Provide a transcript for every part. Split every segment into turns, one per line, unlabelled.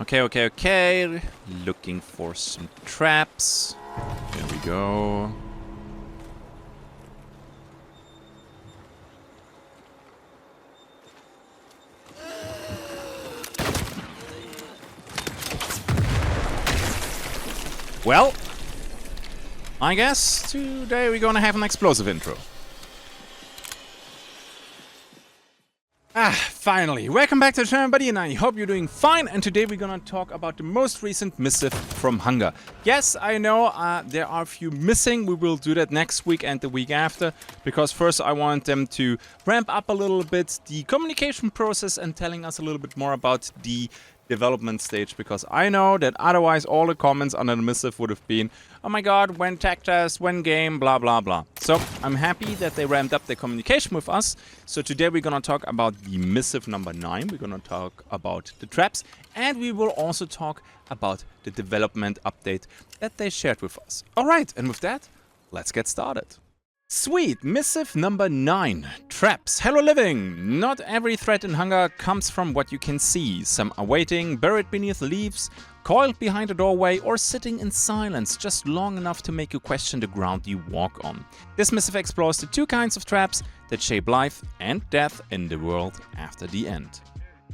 Okay. Looking for some traps. There we go. Well, I guess today we're gonna have an explosive intro. Finally, welcome back to the channel, buddy, and I hope you're doing fine. And today we're gonna talk about the most recent missive from Hunger. Yes, I know there are a few missing. We will do that next week and the week after, because first I want them to ramp up a little bit the communication process and telling us a little bit more about the development stage, because I know that otherwise all the comments under the missive would have been, oh my god, when tech test, when game, blah blah blah. So I'm happy that they ramped up their communication with us. So today we're gonna talk about the missive number 9, we're gonna talk about the traps, and we will also talk about the development update that they shared with us. Alright, and with that, let's get started. Sweet, missive number 9, traps. Hello living! Not every threat in Hunger comes from what you can see. Some are waiting, buried beneath leaves, coiled behind a doorway, or sitting in silence just long enough to make you question the ground you walk on. This missive explores the two kinds of traps that shape life and death in the world after the end.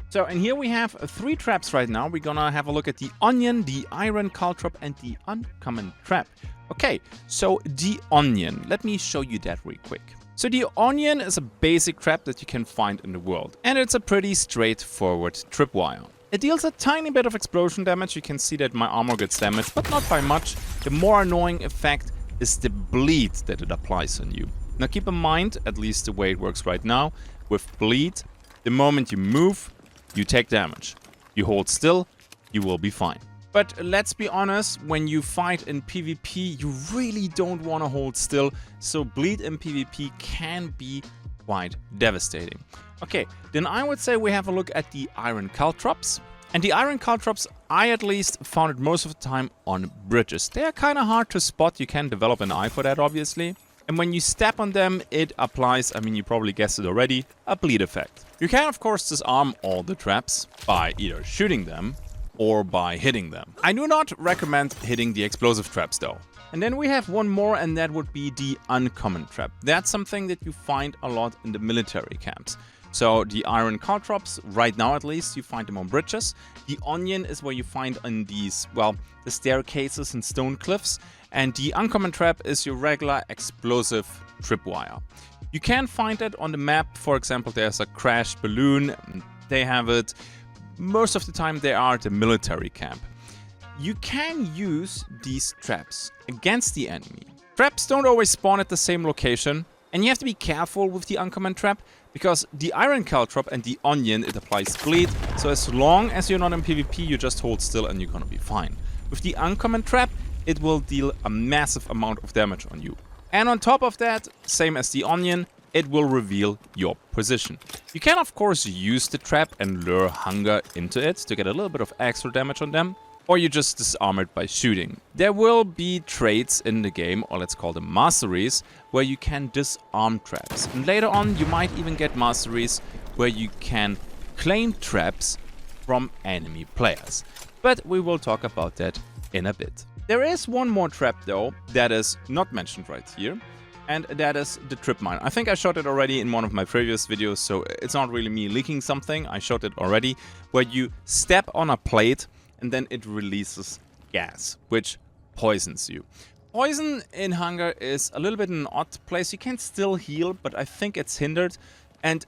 So, and here we have 3 traps right now. We're gonna have a look at the Onion, the Iron Caltrop, and the Uncommon Trap. Okay, so the Onion, let me show you that real quick. So the Onion is a basic trap that you can find in the world, and it's a pretty straightforward tripwire. It deals a tiny bit of explosion damage. You can see that my armor gets damaged, but not by much. The more annoying effect is the bleed that it applies on you. Now keep in mind, at least the way it works right now, with bleed, the moment you move, you take damage. You hold still, you will be fine. But let's be honest, when you fight in PvP, you really don't want to hold still, so bleed in PvP can be quite devastating. Okay, then I would say we have a look at the Iron Caltrops. And the Iron Caltrops, I at least found it most of the time on bridges. They are kind of hard to spot, you can develop an eye for that obviously. And when you step on them, it applies, I mean you probably guessed it already, a bleed effect. You can of course disarm all the traps by either shooting them or by hitting them. I do not recommend hitting the explosive traps though. And then we have one more, and that would be the Uncommon Trap. That's something that you find a lot in the military camps. So the Iron Caltrops, right now at least, you find them on bridges. The Onion is where you find on these, well, the staircases and stone cliffs. And the Uncommon Trap is your regular explosive tripwire. You can find it on the map. For example, there's a crashed balloon. They have it. Most of the time they are at the military camp. You can use these traps against the enemy. Traps don't always spawn at the same location, and you have to be careful with the Uncommon Trap, because the Iron Caltrop and the Onion, it applies bleed, so as long as you're not in PvP, you just hold still and you're gonna be fine. With the Uncommon Trap, it will deal a massive amount of damage on you. And on top of that, same as the Onion, it will reveal your position. You can of course use the trap and lure Hunger into it to get a little bit of extra damage on them, or you just disarm it by shooting. There will be traits in the game, or let's call them masteries, where you can disarm traps. And later on you might even get masteries where you can claim traps from enemy players. But we will talk about that in a bit. There is one more trap though that is not mentioned right here. And that is the trip mine. I think I showed it already in one of my previous videos, so it's not really me leaking something. I showed it already, where you step on a plate and then it releases gas, which poisons you. Poison in Hunger is a little bit an odd place. You can still heal, but I think it's hindered. And,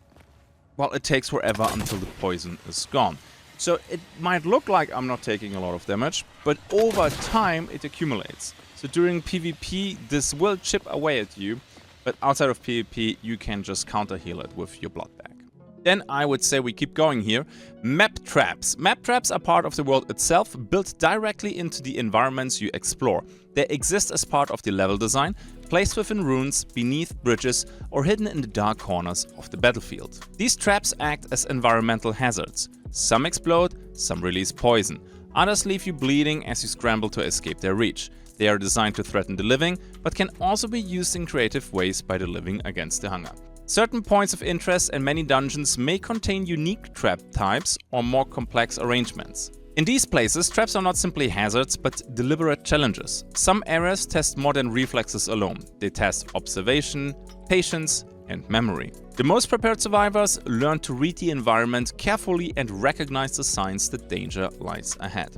well, it takes forever until the poison is gone. So it might look like I'm not taking a lot of damage, but over time it accumulates. So during PvP, this will chip away at you, but outside of PvP, you can just counter heal it with your blood bag. Then I would say we keep going here. Map traps. Map traps are part of the world itself, built directly into the environments you explore. They exist as part of the level design, placed within ruins, beneath bridges, or hidden in the dark corners of the battlefield. These traps act as environmental hazards. Some explode, some release poison. Others leave you bleeding as you scramble to escape their reach. They are designed to threaten the living, but can also be used in creative ways by the living against the Hunger. Certain points of interest and many dungeons may contain unique trap types or more complex arrangements. In these places, traps are not simply hazards, but deliberate challenges. Some areas test more than reflexes alone. They test observation, patience, and memory. The most prepared survivors learn to read the environment carefully and recognize the signs that danger lies ahead.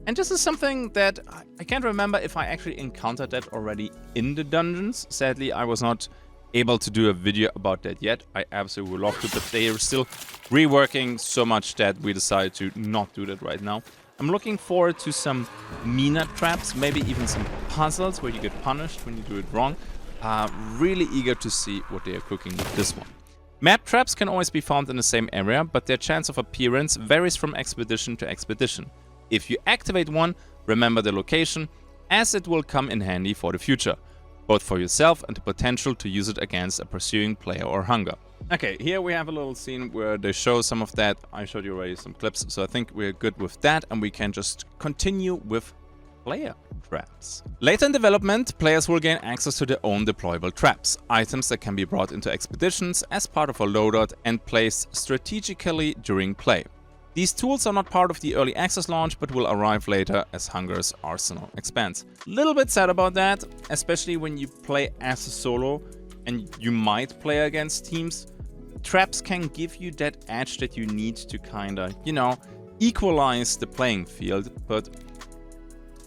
And this is something that I can't remember if I actually encountered that already in the dungeons. Sadly, I was not able to do a video about that yet. I absolutely would love to, but they are still reworking so much that we decided to not do that right now. I'm looking forward to some mina traps, maybe even some puzzles where you get punished when you do it wrong. Really eager to see what they are cooking with this one. Map traps can always be found in the same area, but their chance of appearance varies from expedition to expedition. If you activate one, remember the location, as it will come in handy for the future, both for yourself and the potential to use it against a pursuing player or hunger. Okay, here we have a little scene where they show some of that. I showed you already some clips, so I think we're good with that, and we can just continue with player traps. Later in development, players will gain access to their own deployable traps, items that can be brought into expeditions as part of a loadout and placed strategically during play. These tools are not part of the early access launch, but will arrive later as Hunger's arsenal expands. Little bit sad about that, especially when you play as a solo and you might play against teams. Traps can give you that edge that you need to kinda, you know, equalize the playing field, but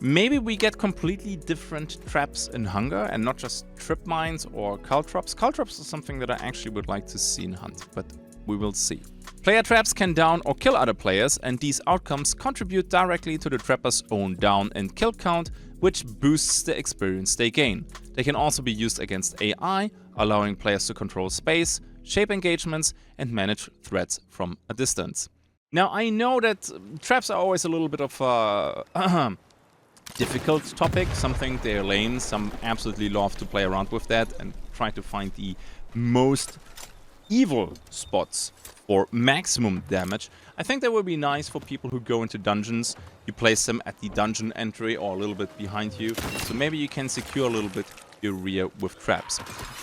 maybe we get completely different traps in Hunger and not just trip mines or caltrops. Caltrops is something that I actually would like to see in Hunt, but we will see. Player traps can down or kill other players, and these outcomes contribute directly to the trapper's own down and kill count, which boosts the experience they gain. They can also be used against AI, allowing players to control space, shape engagements, and manage threats from a distance. Now, I know that traps are always a little bit of a difficult topic, something they're lame. Some absolutely love to play around with that and try to find the most evil spots for maximum damage. I think that would be nice for people who go into dungeons. You place them at the dungeon entry or a little bit behind you, so maybe you can secure a little bit your rear with traps.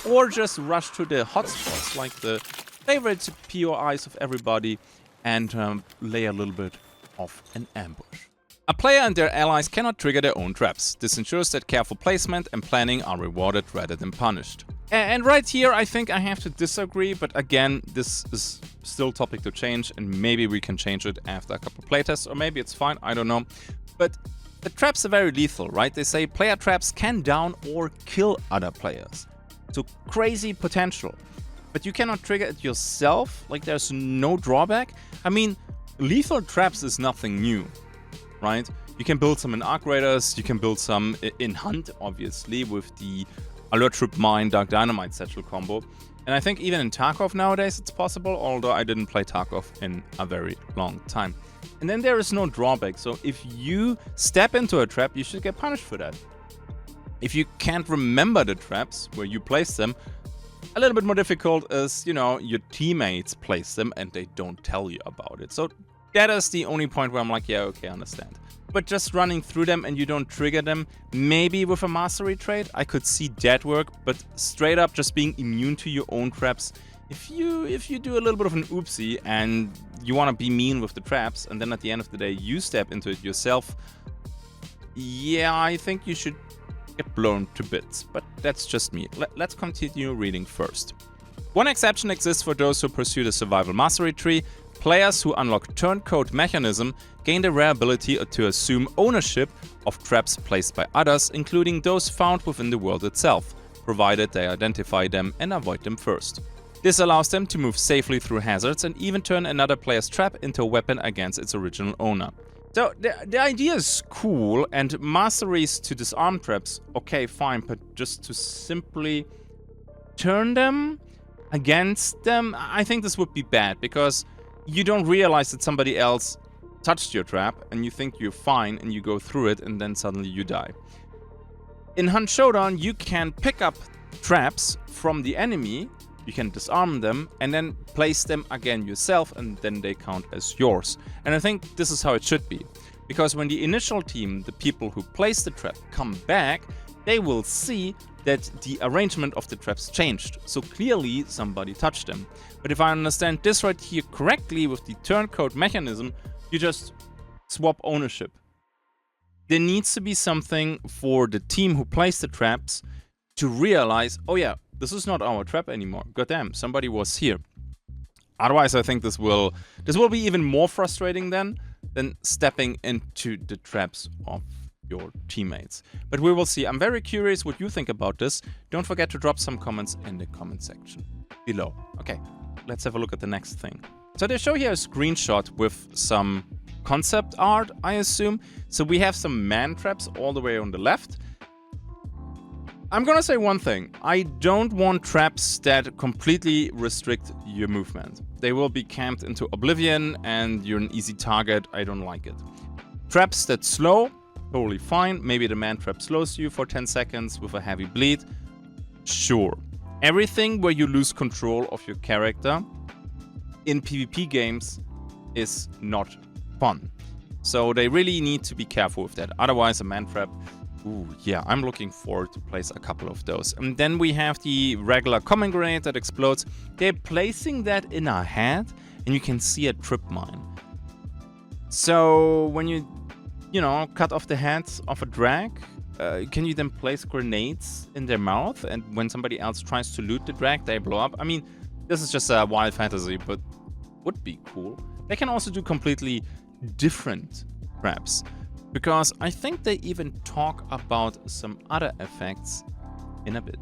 Or just rush to the hotspots, like the favorite POIs of everybody, and lay a little bit of an ambush. A player and their allies cannot trigger their own traps. This ensures that careful placement and planning are rewarded rather than punished. And right here, I think I have to disagree, but again, this is still topic to change, and maybe we can change it after a couple playtests, or maybe it's fine, I don't know. But the traps are very lethal, right? They say player traps can down or kill other players. So crazy potential. But you cannot trigger it yourself, like there's no drawback. I mean, lethal traps is nothing new, right? You can build some in Arc Raiders, you can build some in Hunt, obviously, with the Alert Troop Mine, Dark Dynamite Satchel combo. And I think even in Tarkov nowadays it's possible, although I didn't play Tarkov in a very long time. And then there is no drawback, so if you step into a trap, you should get punished for that. If you can't remember the traps where you place them, a little bit more difficult is, you know, your teammates place them and they don't tell you about it. So that is the only point where I'm like, yeah, okay, I understand. But just running through them and you don't trigger them, maybe with a mastery trait, I could see that work, but straight up just being immune to your own traps, if you do a little bit of an oopsie and you want to be mean with the traps, and then at the end of the day you step into it yourself, yeah, I think you should get blown to bits. But that's just me. Let's continue reading first. One exception exists for those who pursue the survival mastery tree. Players who unlock turncoat mechanism gain the rare ability to assume ownership of traps placed by others, including those found within the world itself, provided they identify them and avoid them first. This allows them to move safely through hazards and even turn another player's trap into a weapon against its original owner. So the idea is cool, and masteries to disarm traps, okay, fine, but just to simply turn them against them, I think this would be bad, because you don't realize that somebody else touched your trap and you think you're fine and you go through it and then suddenly you die. In Hunt Showdown, you can pick up traps from the enemy, you can disarm them and then place them again yourself, and then they count as yours. And I think this is how it should be, because when the initial team, the people who placed the trap, come back, they will see that the arrangement of the traps changed, so clearly somebody touched them. But if I understand this right here correctly with the turncoat mechanism, you just swap ownership. There needs to be something for the team who plays the traps to realize, oh yeah, this is not our trap anymore. Goddamn, somebody was here. Otherwise, I think this will be even more frustrating than stepping into the traps of your teammates. But we will see. I'm very curious what you think about this. Don't forget to drop some comments in the comment section below. Okay, let's have a look at the next thing. So they show here a screenshot with some concept art, I assume. So we have some man traps all the way on the left. I'm gonna say one thing. I don't want traps that completely restrict your movement. They will be camped into oblivion and you're an easy target. I don't like it. Traps that slow, totally fine. Maybe the man trap slows you for 10 seconds with a heavy bleed. Sure. Everything where you lose control of your character in PvP games is not fun. So they really need to be careful with that. Otherwise, a man trap, ooh, yeah, I'm looking forward to place a couple of those. And then we have the regular common grenade that explodes. They're placing that in our head, and you can see a trip mine. So when you know, cut off the heads of a drag, can you then place grenades in their mouth? And when somebody else tries to loot the drag, they blow up? I mean, this is just a wild fantasy, but would be cool. They can also do completely different traps, because I think they even talk about some other effects in a bit.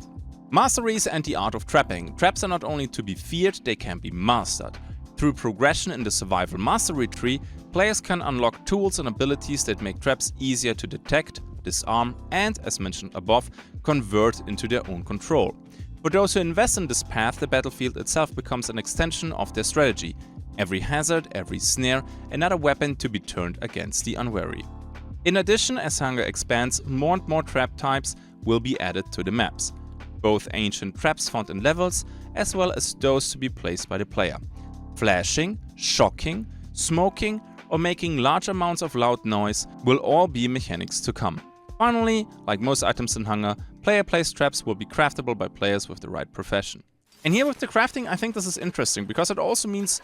Masteries and the art of trapping. Traps are not only to be feared, they can be mastered. Through progression in the survival mastery tree, players can unlock tools and abilities that make traps easier to detect, disarm, and, as mentioned above, convert into their own control. For those who invest in this path, the battlefield itself becomes an extension of their strategy. Every hazard, every snare, another weapon to be turned against the unwary. In addition, as Hunger expands, more and more trap types will be added to the maps. Both ancient traps found in levels, as well as those to be placed by the player. Flashing, shocking, smoking, or making large amounts of loud noise will all be mechanics to come. Finally, like most items in Hunger, player-placed traps will be craftable by players with the right profession. And here with the crafting, I think this is interesting, because it also means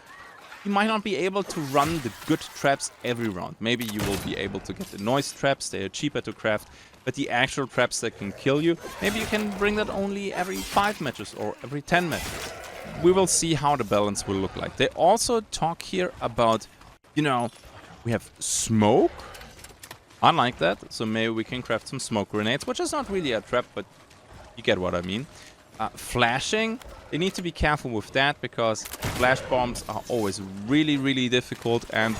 you might not be able to run the good traps every round. Maybe you will be able to get the noise traps, they are cheaper to craft, but the actual traps that can kill you, maybe you can bring that only every 5 matches or every 10 matches. We will see how the balance will look like. They also talk here about, you know, we have smoke. I like that, so maybe we can craft some smoke grenades, which is not really a trap, but you get what I mean. Flashing, they need to be careful with that, because flash bombs are always really, really difficult, and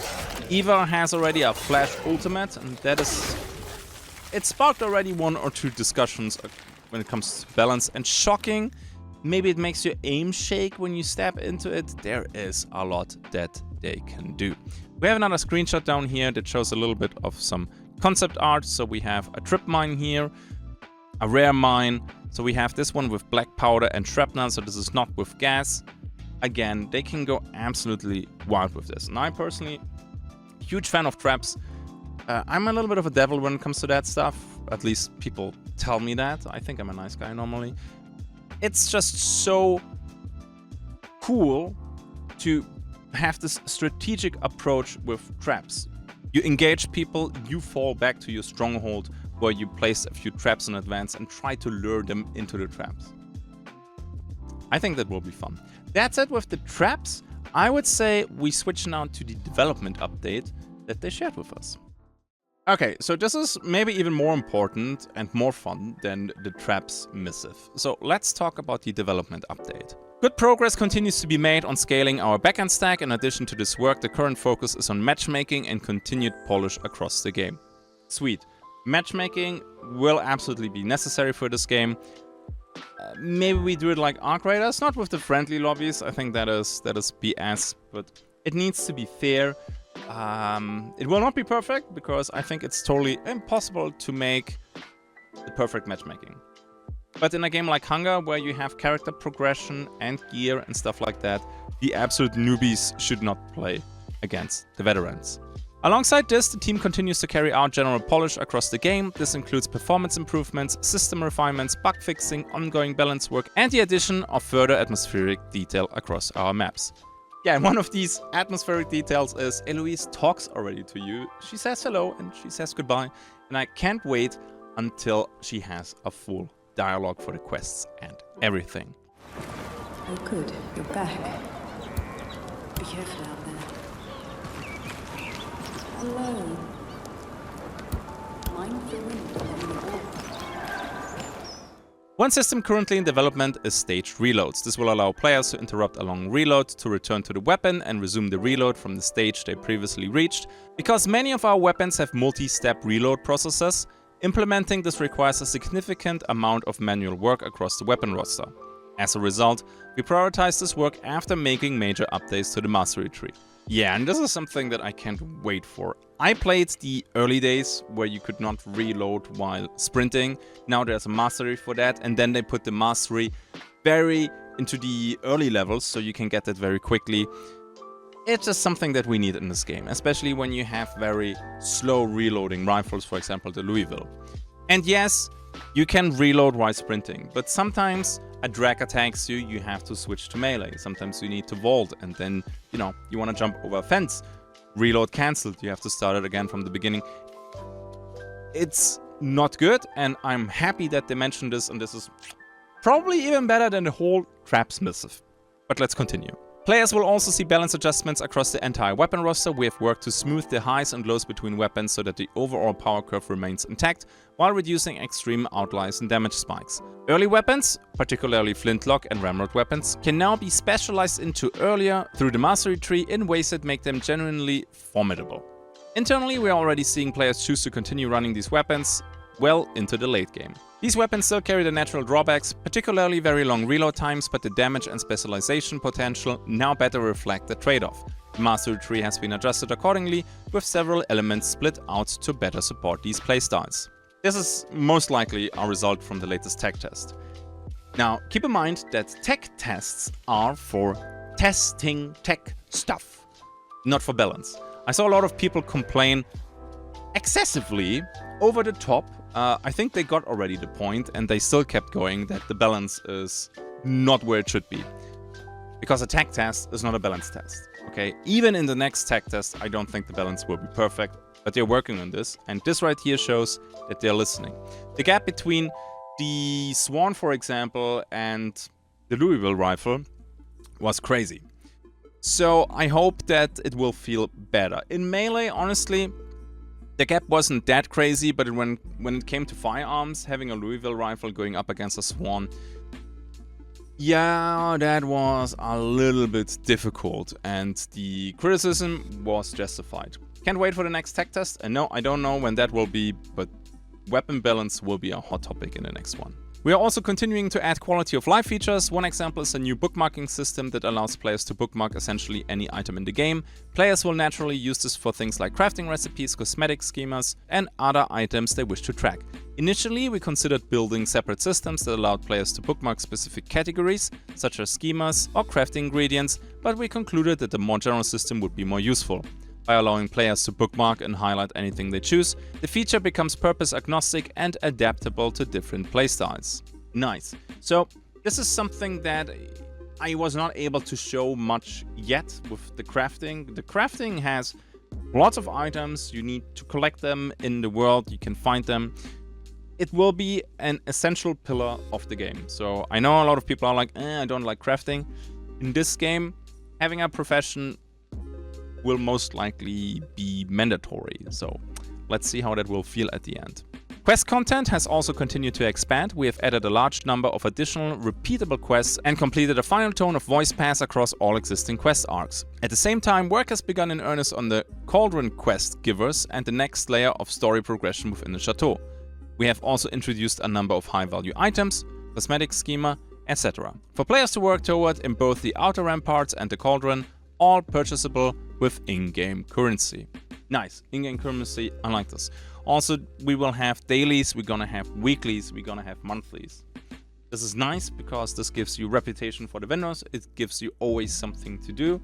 Eva has already a flash ultimate, and that is... It sparked already 1 or 2 discussions when it comes to balance. And shocking, maybe it makes your aim shake when you step into it. There is a lot that they can do. We have another screenshot down here that shows a little bit of some concept art. So we have a trip mine here, a rare mine. So we have this one with black powder and shrapnel, so this is not with gas. Again, they can go absolutely wild with this. And I personally, huge fan of traps. I'm a little bit of a devil when it comes to that stuff. At least people tell me that. I think I'm a nice guy normally. It's just so cool to have this strategic approach with traps. You engage people, you fall back to your stronghold where you place a few traps in advance and try to lure them into the traps. I think that will be fun. That's it with the traps. I would say we switch now to the development update that they shared with us. Okay, so this is maybe even more important and more fun than the traps missive. So let's talk about the development update. Good progress continues to be made on scaling our backend stack. In addition to this work, the current focus is on matchmaking and continued polish across the game. Sweet. Matchmaking will absolutely be necessary for this game. Maybe we do it like Arc Raiders, not with the friendly lobbies. I think that is BS, but it needs to be fair. It will not be perfect, because I think it's totally impossible to make the perfect matchmaking. But in a game like Hunger, where you have character progression and gear and stuff like that, the absolute newbies should not play against the veterans. Alongside this, the team continues to carry out general polish across the game. This includes performance improvements, system refinements, bug fixing, ongoing balance work, and the addition of further atmospheric detail across our maps. Yeah, and one of these atmospheric details is Eloise talks already to you. She says hello and she says goodbye. And I can't wait until she has a full dialogue for the quests and everything.
Oh good, you're back. Be careful out there. Hello. Mind the wind along the wall.
One system currently in development is staged reloads. This will allow players to interrupt a long reload to return to the weapon and resume the reload from the stage they previously reached. Because many of our weapons have multi-step reload processes, implementing this requires a significant amount of manual work across the weapon roster. As a result, we prioritize this work after making major updates to the mastery tree. Yeah, and this is something that I can't wait for. I played the early days where you could not reload while sprinting. Now there's a mastery for that, and then they put the mastery very into the early levels, so you can get that very quickly. It's just something that we need in this game, especially when you have very slow reloading rifles, for example the Louisville. And yes, you can reload while sprinting, but sometimes a drag attacks you, you have to switch to melee. Sometimes you need to vault, and then, you know, you want to jump over a fence. Reload cancelled, you have to start it again from the beginning. It's not good, and I'm happy that they mentioned this, and this is probably even better than the whole traps missive. But let's continue. Players will also see balance adjustments across the entire weapon roster. We have worked to smooth the highs and lows between weapons so that the overall power curve remains intact, while reducing extreme outliers and damage spikes. Early weapons, particularly flintlock and ramrod weapons, can now be specialized into earlier through the mastery tree in ways that make them genuinely formidable. Internally, we are already seeing players choose to continue running these weapons well into the late game. These weapons still carry the natural drawbacks, particularly very long reload times, but the damage and specialization potential now better reflect the trade-off. The mastery tree has been adjusted accordingly, with several elements split out to better support these playstyles. This is most likely a result from the latest tech test. Now, keep in mind that tech tests are for testing tech stuff, not for balance. I saw a lot of people complain excessively over the top. I think they got already the point, and they still kept going that the balance is not where it should be. Because a tech test is not a balance test, okay? Even in the next tech test, I don't think the balance will be perfect, but they're working on this, and this right here shows that they're listening. The gap between the Swan, for example, and the Louisville rifle was crazy. So I hope that it will feel better. In melee, honestly, the gap wasn't that crazy, but when it came to firearms, having a Louisville rifle going up against a Swan, yeah, that was a little bit difficult, and the criticism was justified. Can't wait for the next tech test, and no, I don't know when that will be, but weapon balance will be a hot topic in the next one. We are also continuing to add quality of life features. One example is a new bookmarking system that allows players to bookmark essentially any item in the game. Players will naturally use this for things like crafting recipes, cosmetic schemas, and other items they wish to track. Initially, we considered building separate systems that allowed players to bookmark specific categories, such as schemas or crafting ingredients, but we concluded that the more general system would be more useful. By allowing players to bookmark and highlight anything they choose, the feature becomes purpose agnostic and adaptable to different playstyles. Nice. So this is something that I was not able to show much yet with the crafting. The crafting has lots of items, you need to collect them in the world, you can find them. It will be an essential pillar of the game. So I know a lot of people are like, I don't like crafting. In this game, having a profession will most likely be mandatory, so let's see how that will feel at the end. Quest content has also continued to expand. We have added a large number of additional repeatable quests and completed a final tone of voice pass across all existing quest arcs. At the same time, work has begun in earnest on the Cauldron quest givers and the next layer of story progression within the chateau. We have also introduced a number of high-value items, cosmetic schema, etc. for players to work toward in both the outer ramparts and the Cauldron, all purchasable with in-game currency. Nice, in-game currency, I like this. Also, we will have dailies, we're gonna have weeklies, we're gonna have monthlies. This is nice because this gives you reputation for the vendors, it gives you always something to do.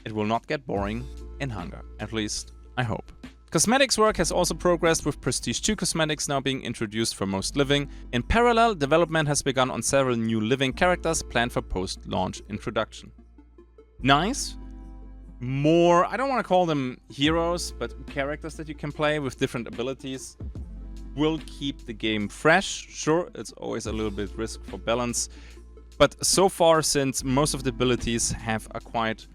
It will not get boring in Hunger, at least I hope. Cosmetics work has also progressed, with Prestige 2 cosmetics now being introduced for most living. In parallel, development has begun on several new living characters planned for post-launch introduction. nice. More, I don't want to call them heroes, but characters that you can play with different abilities will keep the game fresh. Sure, it's always a little bit risk for balance, but so far, since most of the abilities have a quite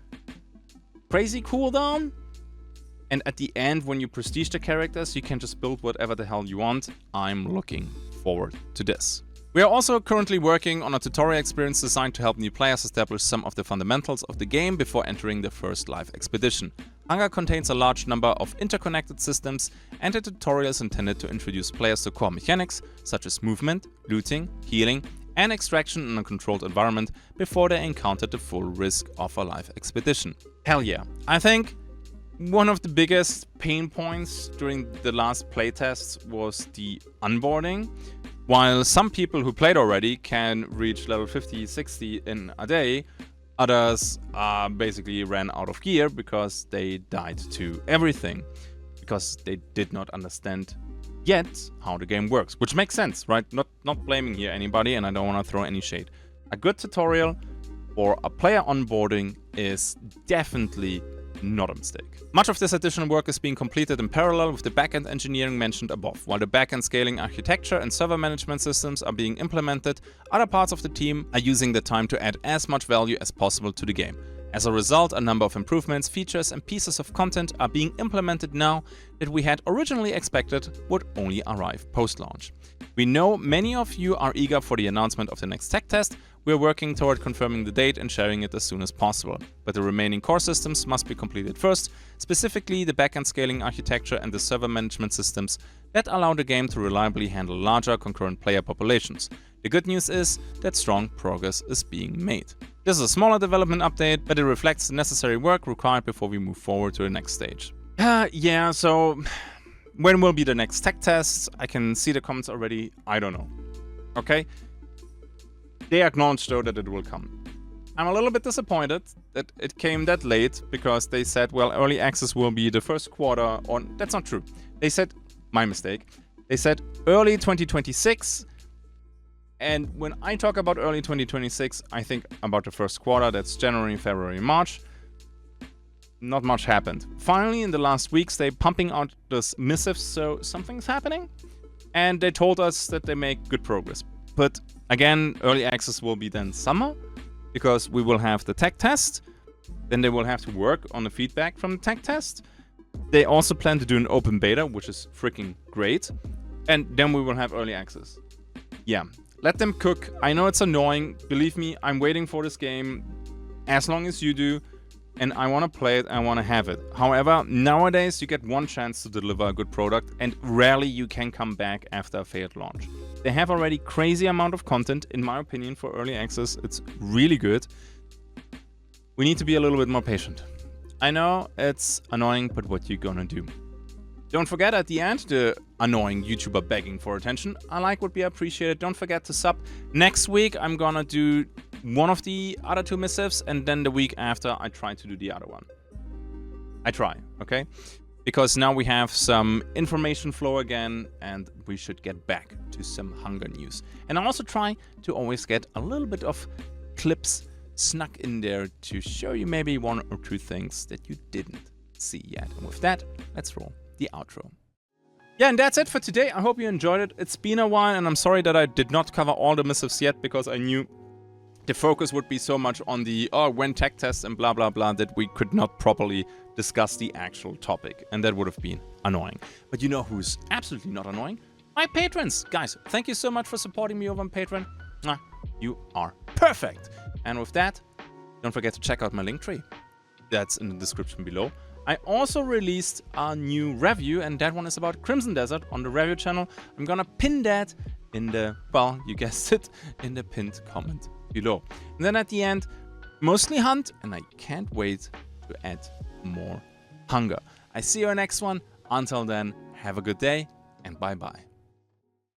crazy cooldown, and at the end, when you prestige the characters, you can just build whatever the hell you want. I'm looking forward to this. We are also currently working on a tutorial experience designed to help new players establish some of the fundamentals of the game before entering their first live expedition. Hunger contains a large number of interconnected systems, and the tutorial is intended to introduce players to core mechanics such as movement, looting, healing, and extraction in a controlled environment before they encounter the full risk of a live expedition. Hell yeah. I think one of the biggest pain points during the last playtests was the onboarding. While some people who played already can reach level 50, 60 in a day, others basically ran out of gear because they died to everything, because they did not understand yet how the game works, which makes sense, right? Not blaming here anybody, and I don't want to throw any shade. A good tutorial or a player onboarding is definitely not a mistake. Much of this additional work is being completed in parallel with the backend engineering mentioned above. While the backend scaling architecture and server management systems are being implemented, other parts of the team are using the time to add as much value as possible to the game. As a result, a number of improvements, features, and pieces of content are being implemented now that we had originally expected would only arrive post-launch. We know many of you are eager for the announcement of the next tech test. We are working toward confirming the date and sharing it as soon as possible. But the remaining core systems must be completed first, specifically the backend scaling architecture and the server management systems that allow the game to reliably handle larger concurrent player populations. The good news is that strong progress is being made. This is a smaller development update, but it reflects the necessary work required before we move forward to the next stage. Yeah, so when will be the next tech tests? I can see the comments already. I don't know. Okay? They acknowledge though that it will come. I'm a little bit disappointed that it came that late, because they said, well, early access will be the first quarter, or that's not true. They said, my mistake, they said early 2026. And when I talk about early 2026, I think about the first quarter, that's January, February, March. Not much happened. Finally, in the last weeks, they're pumping out this missive, so something's happening. And they told us that they make good progress. But again, early access will be then summer, because we will have the tech test. Then they will have to work on the feedback from the tech test. They also plan to do an open beta, which is freaking great. And then we will have early access. Yeah, let them cook. I know it's annoying. Believe me, I'm waiting for this game as long as you do. And I want to play it, I want to have it. However, nowadays you get one chance to deliver a good product, and rarely you can come back after a failed launch. They have already crazy amount of content, in my opinion, for early access. It's really good. We need to be a little bit more patient. I know it's annoying, but what you gonna do? Don't forget at the end, the annoying YouTuber begging for attention. A like would be appreciated. Don't forget to sub. Next week, I'm gonna do one of the other two missives, and then the week after, I try to do the other one. I try, okay? Because now we have some information flow again, and we should get back to some hunger news. And I also try to always get a little bit of clips snuck in there to show you maybe one or two things that you didn't see yet. And with that, let's roll the outro. Yeah, and that's it for today. I hope you enjoyed it. It's been a while, and I'm sorry that I did not cover all the missives yet, because I knew the focus would be so much on the when tech tests and blah blah blah that we could not properly discuss the actual topic, and that would have been annoying. But you know who's absolutely not annoying? My patrons! Guys, thank you so much for supporting me over on Patreon. You are perfect! And with that, don't forget to check out my Linktree. That's in the description below. I also released a new review, and that one is about Crimson Desert on the review channel. I'm gonna pin that in the, well, you guessed it, in the pinned comment below. And then at the end, mostly hunt, and I can't wait to add more hunger. I see you in the next one. Until then, have a good day, and bye-bye.